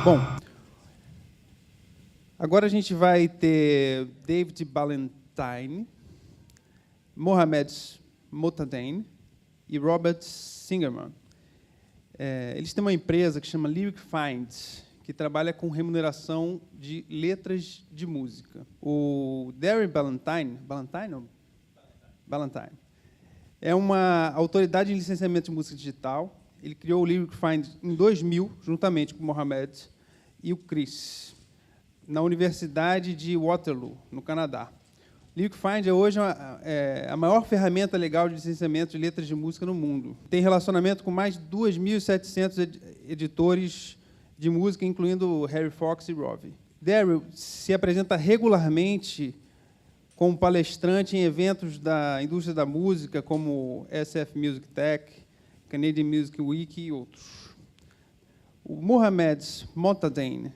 Bom, agora a gente vai ter David Ballantyne, Mohamed Motadane e Robert Singerman. Eles têm uma empresa que chama Lyric Find, que trabalha com remuneração de letras de música. O David Ballantyne é uma autoridade em licenciamento de música digital. Ele criou o Lyric Find em 2000, juntamente com o Mohamed e o Chris, na Universidade de Waterloo, no Canadá. Lyric Find é hoje a maior ferramenta legal de licenciamento de letras de música no mundo. Tem relacionamento com mais de 2.700 editores de música, incluindo Harry Fox e Rovi. Daryl se apresenta regularmente como palestrante em eventos da indústria da música, como SF Music Tech, Canadian Music Week e outros. O Mohamed Motadane,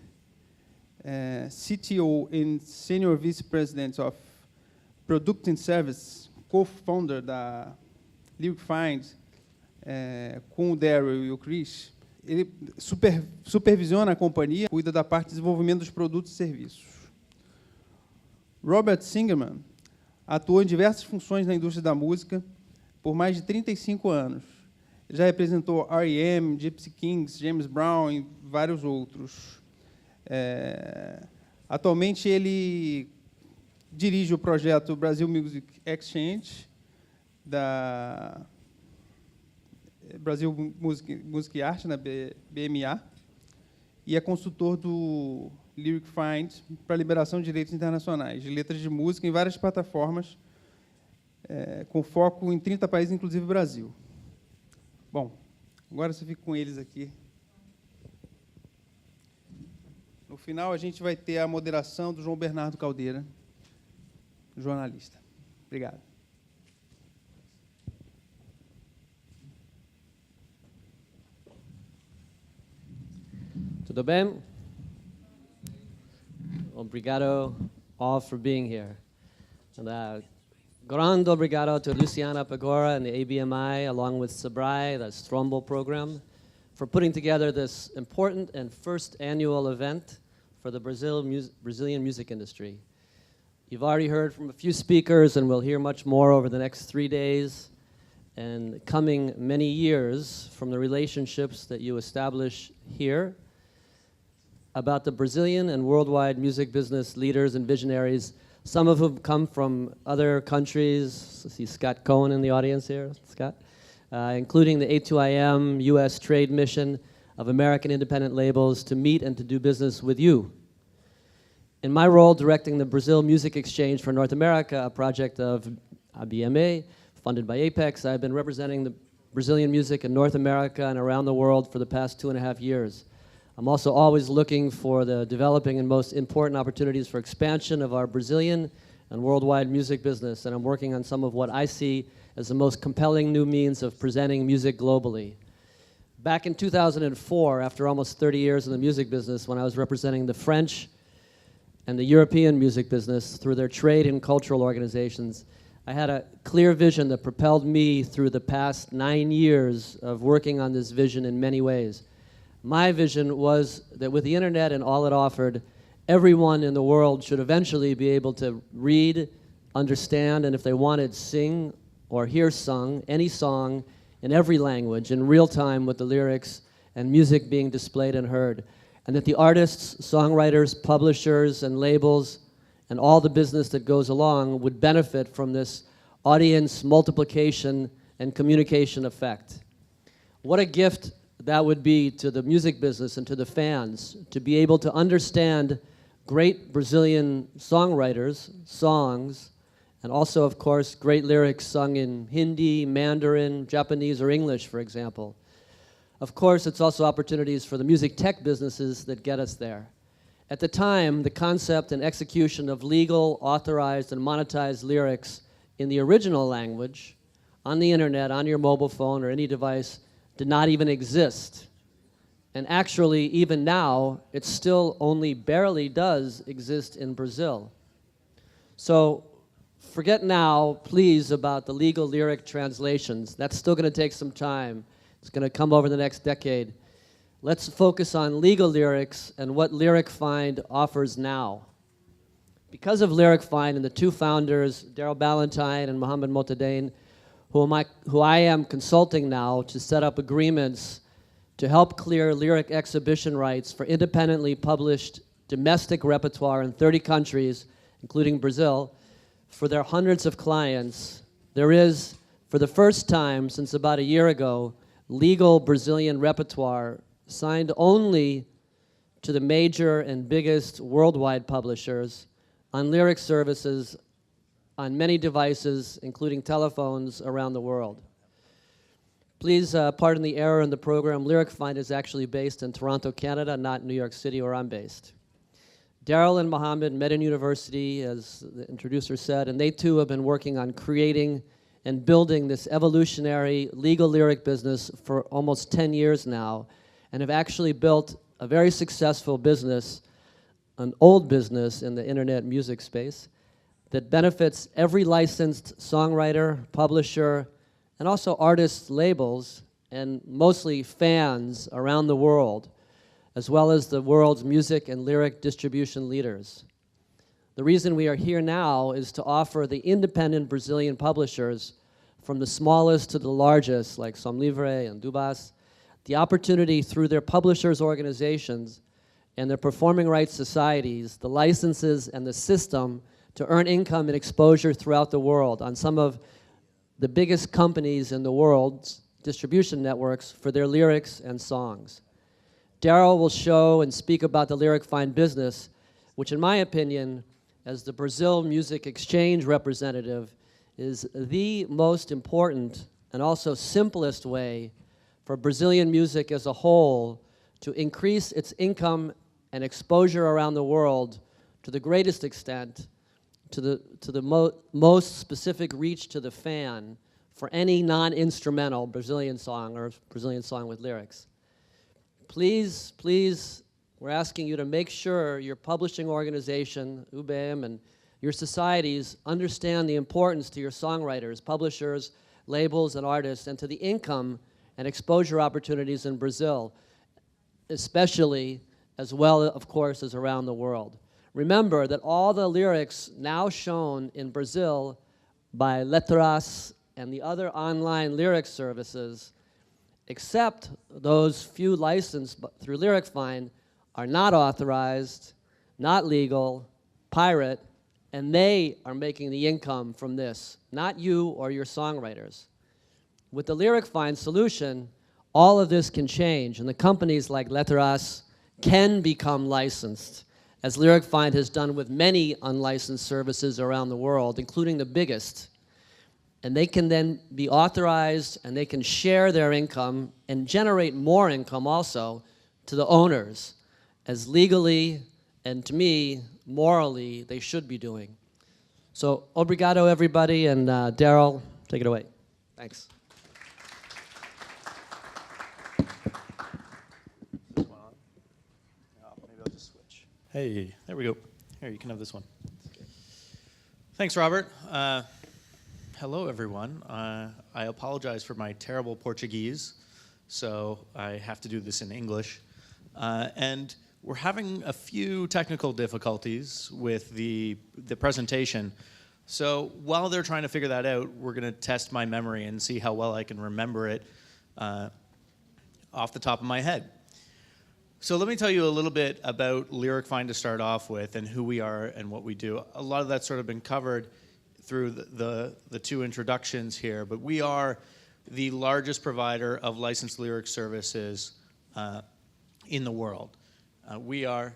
CTO and Senior Vice President of Product and Service, co-founder da Lyric Find, com o Daryl e o Chris, ele supervisiona a companhia, cuida da parte de desenvolvimento dos produtos e serviços. Robert Singerman atuou em diversas funções na indústria da música por mais de 35 anos. Ele já representou R.E.M., Gypsy Kings, James Brown e vários outros. Atualmente, ele dirige o projeto Brasil Music Exchange, da Brasil Música e Arte, na BMA, e é consultor do Lyric Find para a liberação de direitos internacionais, de letras de música em várias plataformas, com foco em 30 países, inclusive o Brasil. Bom, agora você fica com eles aqui. No final, a gente vai ter a moderação do João Bernardo Caldeira, jornalista. Obrigado. Tudo bem? Obrigado all for being here. And, grande obrigado to Luciana Pagora and the ABMI, along with Sabrai, the Strombo program, for putting together this important and first annual event for the Brazilian music industry. You've already heard from a few speakers, and we'll hear much more over the next 3 days and coming many years from the relationships that you establish here about the Brazilian and worldwide music business leaders and visionaries, some of whom come from other countries. I see Scott Cohen in the audience here, Scott, including the A2IM US Trade Mission of American independent labels to meet and to do business with you. In my role directing the Brazil Music Exchange for North America, a project of ABMA, funded by Apex, I've been representing the Brazilian music in North America and around the world for the past 2.5 years. I'm also always looking for the developing and most important opportunities for expansion of our Brazilian and worldwide music business, and I'm working on some of what I see as the most compelling new means of presenting music globally. Back in 2004, after almost 30 years in the music business, when I was representing the French and the European music business through their trade and cultural organizations, I had a clear vision that propelled me through the past 9 years of working on this vision in many ways. My vision was that with the internet and all it offered, everyone in the world should eventually be able to read, understand, and if they wanted, sing or hear sung any song in every language in real time with the lyrics and music being displayed and heard. And that the artists, songwriters, publishers, and labels, and all the business that goes along would benefit from this audience multiplication and communication effect. What a gift that would be to the music business and to the fans to be able to understand great Brazilian songwriters, songs, and also, of course, great lyrics sung in Hindi, Mandarin, Japanese, or English, for example. Of course, it's also opportunities for the music tech businesses that get us there. At the time, the concept and execution of legal, authorized, and monetized lyrics in the original language, on the internet, on your mobile phone, or any device, did not even exist. And actually, even now, it still only barely does exist in Brazil. So forget now, please, about the legal lyric translations. That's still going to take some time. It's going to come over the next decade. let's focus on legal lyrics and what Lyric Find offers now. Because of Lyric Find and the two founders, Daryl Ballantyne and Mohammed Motadane, who I am consulting now to set up agreements to help clear lyric exhibition rights for independently published domestic repertoire in 30 countries, including Brazil, for their hundreds of clients, there is, for the first time since about a year ago, legal Brazilian repertoire signed only to the major and biggest worldwide publishers on lyric services on many devices, including telephones around the world. Please pardon the error in the program. Lyric Find is actually based in Toronto, Canada, not New York City, where I'm based. Daryl and Mohammed met in university, as the introducer said, and they too have been working on creating and building this evolutionary legal lyric business for almost 10 years now, and have actually built a very successful business, an old business in the internet music space, that benefits every licensed songwriter, publisher, and also artists, labels, and mostly fans around the world, as well as the world's music and lyric distribution leaders. The reason we are here now is to offer the independent Brazilian publishers, from the smallest to the largest, like Som Livre and Dubas, the opportunity through their publishers' organizations and their performing rights societies, the licenses and the system to earn income and exposure throughout the world on some of the biggest companies in the world's distribution networks for their lyrics and songs. Daryl will show and speak about the Lyric Find business, which in my opinion, as the Brazil Music Exchange representative, is the most important and also simplest way for Brazilian music as a whole to increase its income and exposure around the world to the greatest extent, to the most specific reach to the fan for any non-instrumental Brazilian song or Brazilian song with lyrics. Please, please, we're asking you to make sure your publishing organization, UBM, and your societies understand the importance to your songwriters, publishers, labels, and artists, and to the income and exposure opportunities in Brazil, especially, as well, of course, as around the world. Remember that all the lyrics now shown in Brazil by Letras and the other online lyric services, except those few licensed through Lyric Find, are not authorized, not legal, pirate, and they are making the income from this, not you or your songwriters. With the Lyric Find solution, all of this can change, and the companies like Letras can become licensed, as Lyric Find has done with many unlicensed services around the world, including the biggest. And they can then be authorized, and they can share their income and generate more income also to the owners, as legally and, to me, morally, they should be doing. So, obrigado, everybody, and Daryl, take it away. Thanks. Maybe I'll just switch. Hey, there we go. Here, you can have this one. Thanks, Robert. Hello, everyone. I apologize for my terrible Portuguese, so I have to do this in English. And we're having a few technical difficulties with the presentation. So while they're trying to figure that out, we're going to test my memory and see how well I can remember it off the top of my head. So let me tell you a little bit about Lyric Find to start off with and who we are and what we do. A lot of that's sort of been covered through the two introductions here, but we are the largest provider of licensed lyric services in the world. We are,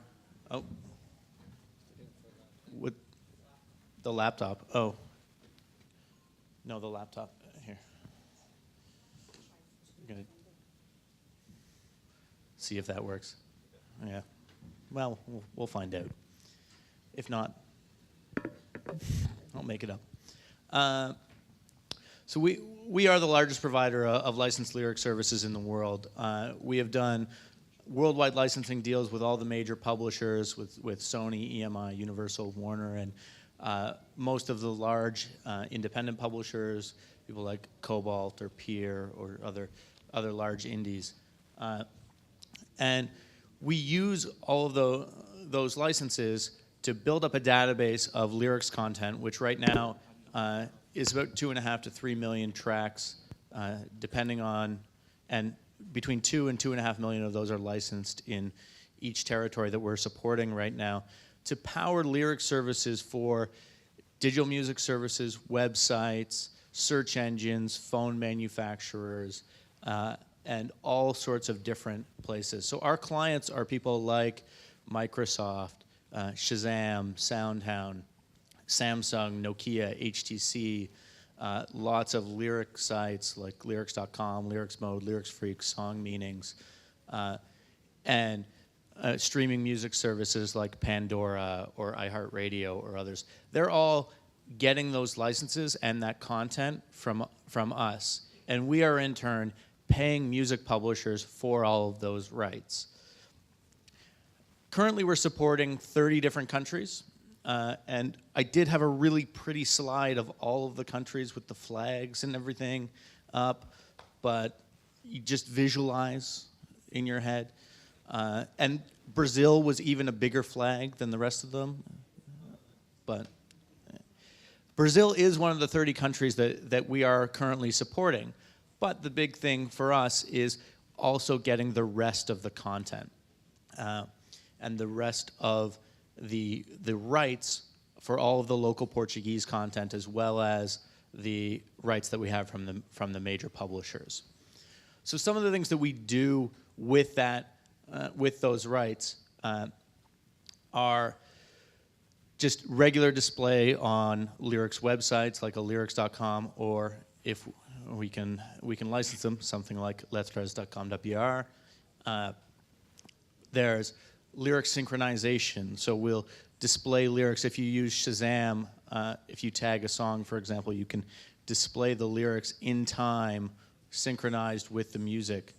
with the laptop, no, the laptop, here. We're gonna see if that works. Yeah, well, we'll find out. If not, I'll make it up. So we are the largest provider of licensed lyric services in the world. We have done worldwide licensing deals with all the major publishers, with Sony, EMI, Universal, Warner, and most of the large independent publishers, people like Cobalt or Peer or other large indies. And we use all of those licenses to build up a database of lyrics content, which right now is about 2.5 to 3 million tracks, depending on, and between 2 and 2.5 million of those are licensed in each territory that we're supporting right now, to power lyric services for digital music services, websites, search engines, phone manufacturers, and all sorts of different places. So our clients are people like Microsoft, Shazam, SoundHound, Samsung, Nokia, HTC, lots of lyric sites like lyrics.com, Lyrics Mode, Lyrics Freak, Song Meanings, and streaming music services like Pandora or iHeartRadio or others. They're all getting those licenses and that content from us. And we are in turn paying music publishers for all of those rights. Currently, we're supporting 30 different countries. And I did have a really pretty slide of all of the countries with the flags and everything up, but you just visualize in your head. And Brazil was even a bigger flag than the rest of them. But Brazil is one of the 30 countries that we are currently supporting. But the big thing for us is also getting the rest of the content and the rest of the rights for all of the local Portuguese content, as well as the rights that we have from the major publishers. So some of the things that we do with that, with those rights, are just regular display on lyrics websites like a lyrics.com, or if we can license them, something like letras.com.br. There's lyric synchronization, so we'll display lyrics. If you use Shazam, if you tag a song, for example, you can display the lyrics in time, synchronized with the music,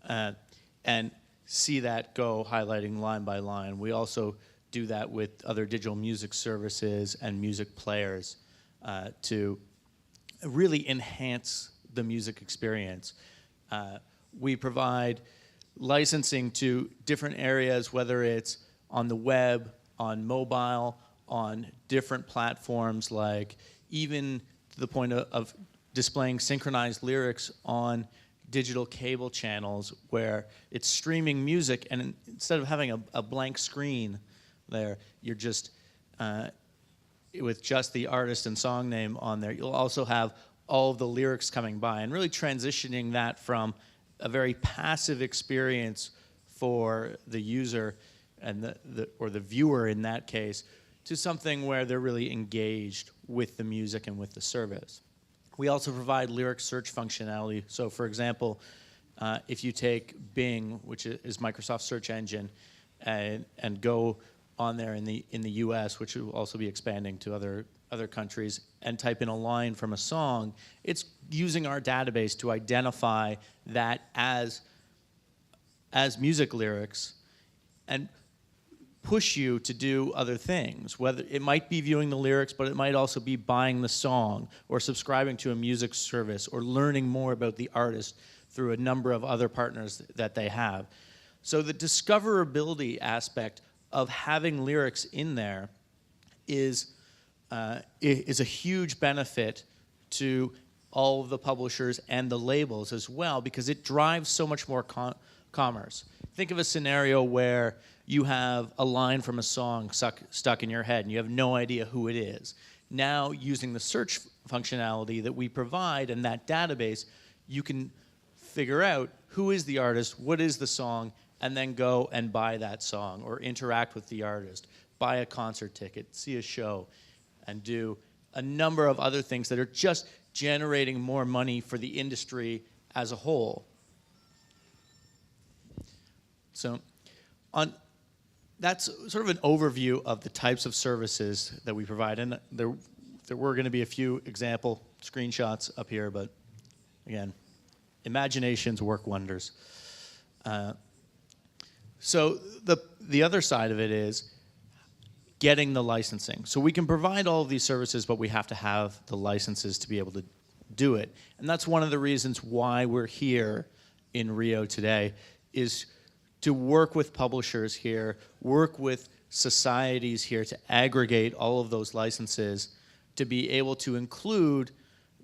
and see that go highlighting line by line. We also do that with other digital music services and music players to really enhance the music experience. We provide licensing to different areas, whether it's on the web, on mobile, on different platforms, like even to the point of displaying synchronized lyrics on digital cable channels where it's streaming music, and instead of having a blank screen there, you're just, with just the artist and song name on there, you'll also have all of the lyrics coming by, and really transitioning that from a very passive experience for the user and or the viewer in that case, to something where they're really engaged with the music and with the service. We also provide lyric search functionality. So for example, if you take Bing, which is Microsoft's search engine, and go on there in the US, which will also be expanding to other countries, and type in a line from a song, it's using our database to identify that as music lyrics and push you to do other things. Whether it might be viewing the lyrics, but it might also be buying the song or subscribing to a music service or learning more about the artist through a number of other partners that they have. So the discoverability aspect of having lyrics in there is a huge benefit to all of the publishers and the labels as well, because it drives so much more commerce. Think of a scenario where you have a line from a song stuck in your head and you have no idea who it is. Now, using the search functionality that we provide and that database, you can figure out who is the artist, what is the song, and then go and buy that song or interact with the artist, buy a concert ticket, see a show, and do a number of other things that are just generating more money for the industry as a whole. So that's sort of an overview of the types of services that we provide. And there were going to be a few example screenshots up here, but again, imaginations work wonders. So the other side of it is getting the licensing. So we can provide all of these services, but we have to have the licenses to be able to do it. And that's one of the reasons why we're here in Rio today, is to work with publishers here, work with societies here to aggregate all of those licenses to be able to include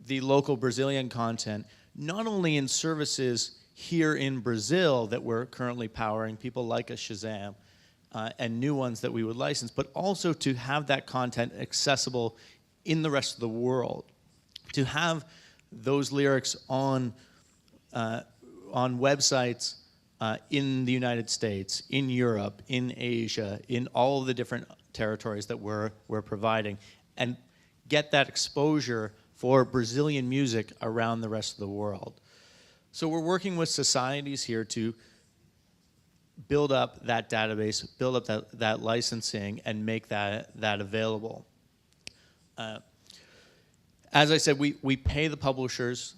the local Brazilian content, not only in services here in Brazil that we're currently powering, people like a Shazam, and new ones that we would license, but also to have that content accessible in the rest of the world, to have those lyrics on websites in the United States, in Europe, in Asia, in all of the different territories that we're providing, and get that exposure for Brazilian music around the rest of the world. So we're working with societies here to build up that database, build up that licensing, and make that available. As I said, we pay the publishers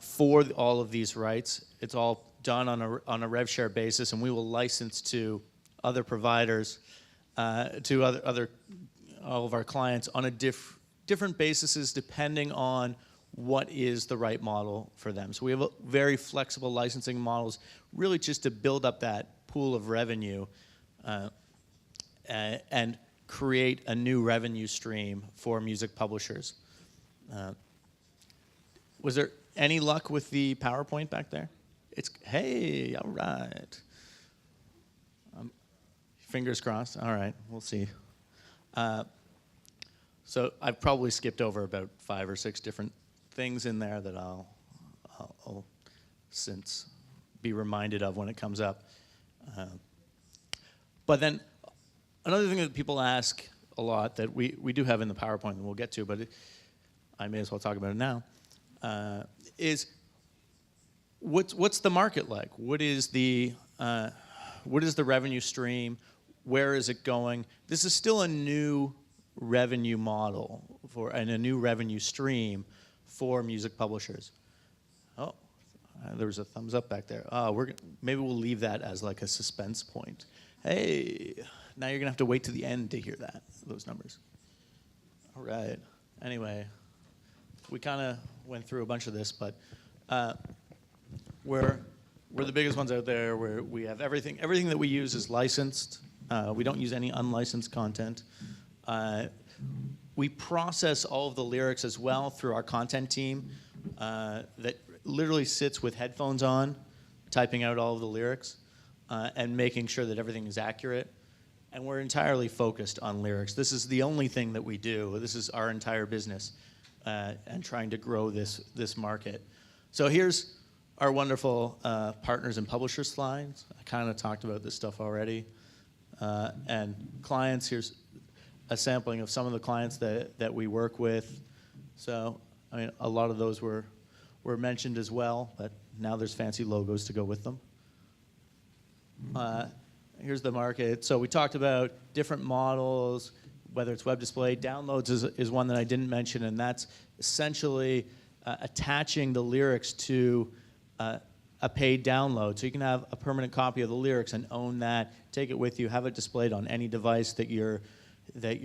for all of these rights. It's all done on a rev share basis, and we will license to other providers, to all of our clients on a different bases depending on what is the right model for them. So we have very flexible licensing models, really just to build up that pool of revenue and create a new revenue stream for music publishers. Was there any luck with the PowerPoint back there? Hey, all right. Fingers crossed. All right, we'll see. So I've probably skipped over about 5 or 6 different things in there that I'll since be reminded of when it comes up. But then another thing that people ask a lot that we do have in the PowerPoint and we'll get to, but I may as well talk about it now, is what's the market like? What is the revenue stream? Where is it going? This is still a new revenue model and a new revenue stream for music publishers. Oh, there was a thumbs up back there. Oh, maybe we'll leave that as like a suspense point. Hey, now you're gonna have to wait to the end to hear those numbers. All right. Anyway, we kind of went through a bunch of this, but we're the biggest ones out there. Where we have everything that we use is licensed. We don't use any unlicensed content. We process all of the lyrics as well through our content team that literally sits with headphones on, typing out all of the lyrics and making sure that everything is accurate. And we're entirely focused on lyrics. This is the only thing that we do. This is our entire business and trying to grow this market. So here's our wonderful partners and publishers slides. I kind of talked about this stuff already. And clients, here's a sampling of some of the clients that we work with. So, I mean, a lot of those were mentioned as well, but now there's fancy logos to go with them. Here's the market. So we talked about different models, whether it's web display. Downloads is one that I didn't mention, and that's essentially attaching the lyrics to a paid download. So you can have a permanent copy of the lyrics and own that, take it with you, have it displayed on any device that you're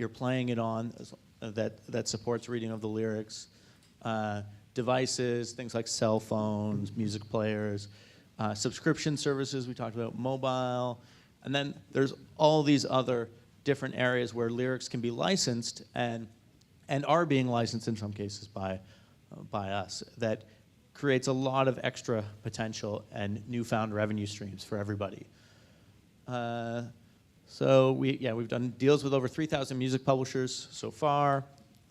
playing it on that supports reading of the lyrics. Devices, things like cell phones, music players, subscription services, we talked about mobile, and then there's all these other different areas where lyrics can be licensed and are being licensed in some cases by us. That creates a lot of extra potential and newfound revenue streams for everybody. So we've done deals with over 3,000 music publishers so far,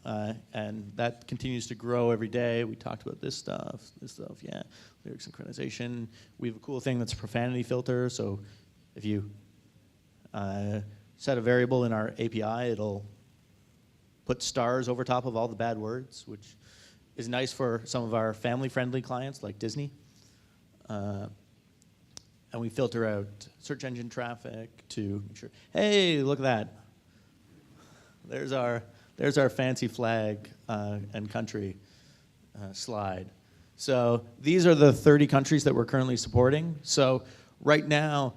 and that continues to grow every day. We talked about this stuff, yeah, lyric synchronization. We have a cool thing that's a profanity filter, so if you set a variable in our API, it'll put stars over top of all the bad words, which is nice for some of our family-friendly clients like Disney. And we filter out search engine traffic to make sure, hey, look at that. There's our fancy flag and country slide. So these are the 30 countries that we're currently supporting. So right now,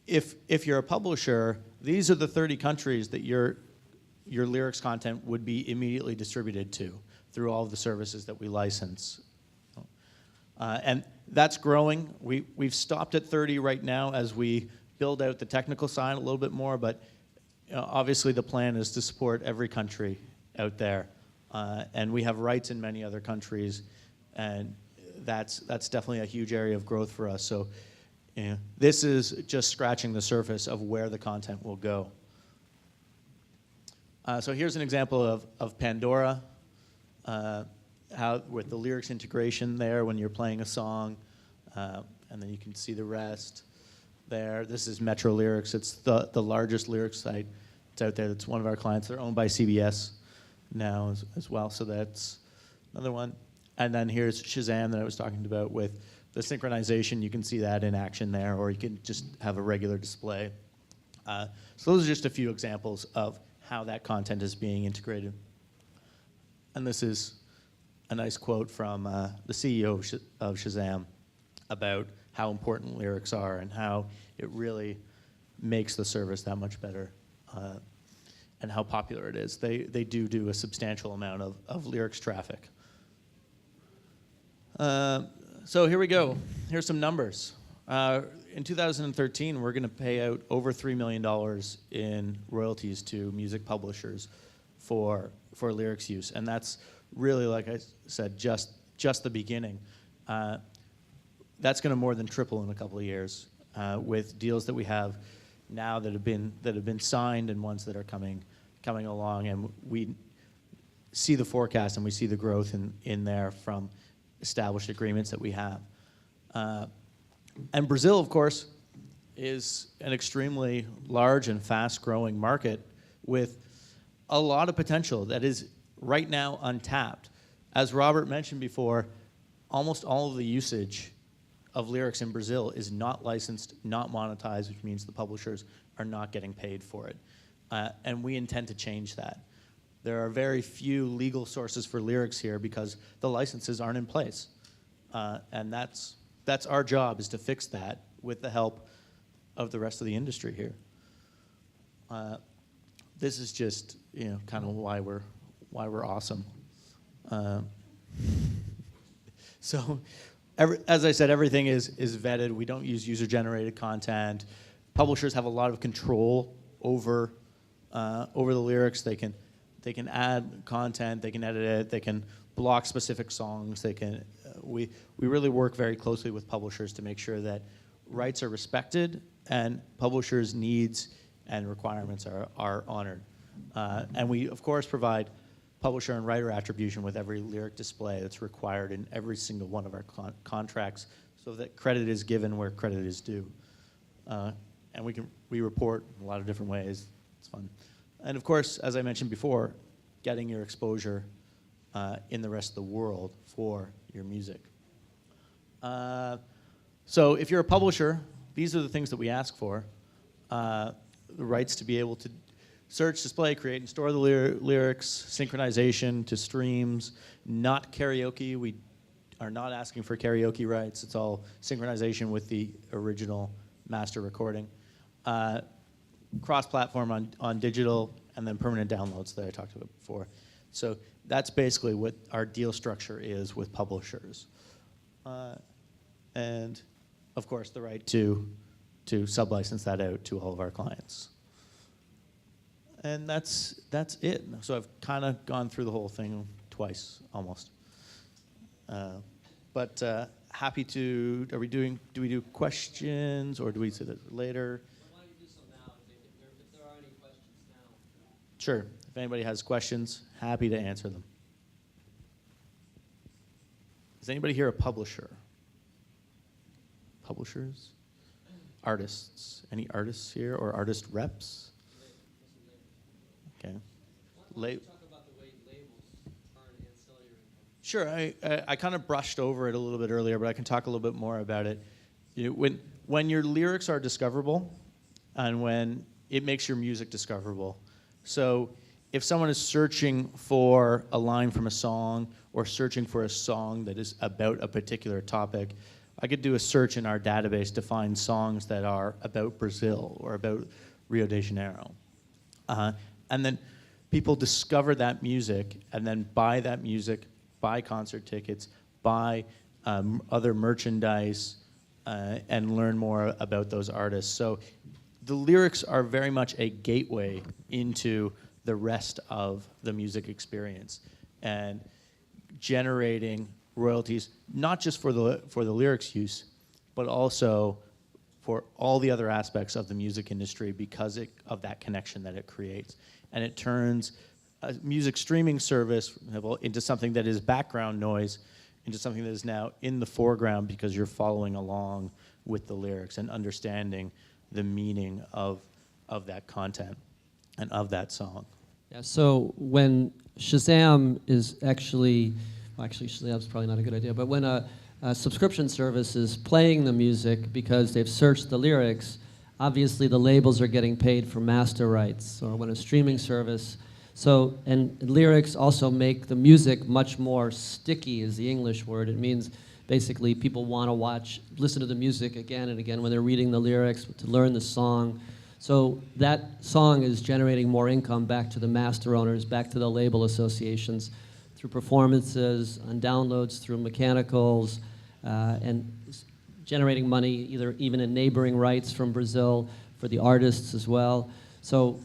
if you're a publisher, these are the 30 countries that your lyrics content would be immediately distributed to through all of the services that we license. And That's growing. We've stopped at 30 right now as we build out the technical side a little bit more, but obviously the plan is to support every country out there. And we have rights in many other countries, and that's definitely a huge area of growth for us. So this is just scratching the surface of where the content will go. So here's an example of Pandora, how with the lyrics integration there when you're playing a song, and then you can see the rest there. This is Metro Lyrics. It's the largest lyrics site that's out there. That's one of our clients. They're owned by CBS now as well, so that's another one. And then here's Shazam that I was talking about with the synchronization. You can see that in action there, or you can just have a regular display. So those are just a few examples of how that content is being integrated. And this is a nice quote from the CEO of Shazam about how important lyrics are and how it really makes the service that much better, and how popular it is. They do a substantial amount of lyrics traffic. So here we go. Here's some numbers. In 2013, we're going to pay out over $3 million in royalties to music publishers for lyrics use, and that's really, like I said, just the beginning. That's going to more than triple in a couple of years with deals that we have now that have been signed and ones that are coming along, and we see the forecast and we see the growth in there from established agreements that we have. And Brazil, of course, is an extremely large and fast-growing market with a lot of potential that is right now untapped. As Robert mentioned before, almost all of the usage of lyrics in Brazil is not licensed, not monetized, which means the publishers are not getting paid for it. And we intend to change that. There are very few legal sources for lyrics here because the licenses aren't in place. And that's our job, is to fix that with the help of the rest of the industry here. This is just, kind of why we're awesome. So, as I said, everything is vetted. We don't use user-generated content. Publishers have a lot of control over the lyrics. They can add content. They can edit it. They can block specific songs. They can. We really work very closely with publishers to make sure that rights are respected and publishers' needs and requirements are honored. And we, of course, provide publisher and writer attribution with every lyric display that's required in every single one of our contracts, so that credit is given where credit is due. And we report in a lot of different ways. It's fun. And of course, as I mentioned before, getting your exposure in the rest of the world for your music. So if you're a publisher, these are the things that we ask for. The rights to be able to search, display, create, and store the lyrics, synchronization to streams, not karaoke. We are not asking for karaoke rights. It's all synchronization with the original master recording. Cross-platform on digital, and then permanent downloads that I talked about before. So that's basically what our deal structure is with publishers. And, of course, the right to sub-license that out to all of our clients. And that's it. So I've kind of gone through the whole thing twice, almost. But happy to, do we do questions, or do we say that later? Why don't you do some now, if there are any questions now? Sure. If anybody has questions, happy to answer them. Is anybody here a publisher? Publishers? Artists? Any artists here, or artist reps? Okay. Why don't you talk about the way labels earn ancillary income? Sure. I kind of brushed over it a little bit earlier, but I can talk a little bit more about it. When your lyrics are discoverable, and when it makes your music discoverable. So if someone is searching for a line from a song, or searching for a song that is about a particular topic, I could do a search in our database to find songs that are about Brazil or about Rio de Janeiro. And then people discover that music and then buy that music, buy concert tickets, buy other merchandise, and learn more about those artists. So the lyrics are very much a gateway into the rest of the music experience, and generating royalties, not just for the lyrics use, but also for all the other aspects of the music industry because of that connection that it creates. And it turns a music streaming service, for example, into something that is background noise, into something that is now in the foreground because you're following along with the lyrics and understanding the meaning of that content and of that song. Yeah, so when Shazam is actually Shazam's probably not a good idea, but when a subscription service is playing the music because they've searched the lyrics, obviously the labels are getting paid for master rights, or when a streaming service. So, and lyrics also make the music much more sticky, is the English word. It means basically people want to listen to the music again and again when they're reading the lyrics, to learn the song. So that song is generating more income back to the master owners, back to the label associations, through performances, on downloads, through mechanicals, and generating money even in neighboring rights from Brazil for the artists as well. So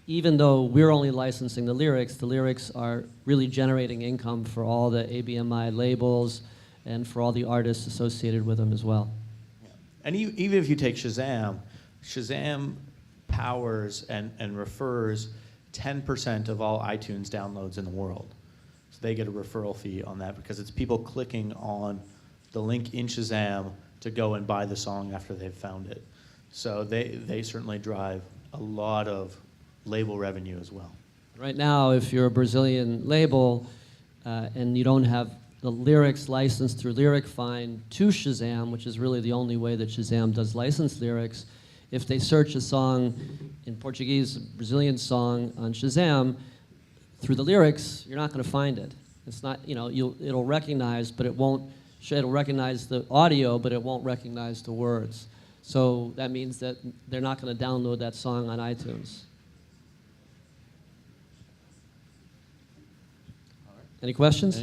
even though we're only licensing the lyrics are really generating income for all the ABMI labels and for all the artists associated with them as well. Yeah. And even if you take Shazam powers and refers 10% of all iTunes downloads in the world. So they get a referral fee on that because it's people clicking on the link in Shazam to go and buy the song after they've found it. So they certainly drive a lot of label revenue as well. Right now, if you're a Brazilian label and you don't have the lyrics licensed through LyricFind to Shazam, which is really the only way that Shazam does licensed lyrics, if they search a song in Portuguese, a Brazilian song on Shazam, through the lyrics, you're not going to find it. It's not, it'll recognize, but it'll recognize the audio, but it won't recognize the words. So that means that they're not going to download that song on iTunes. Any questions?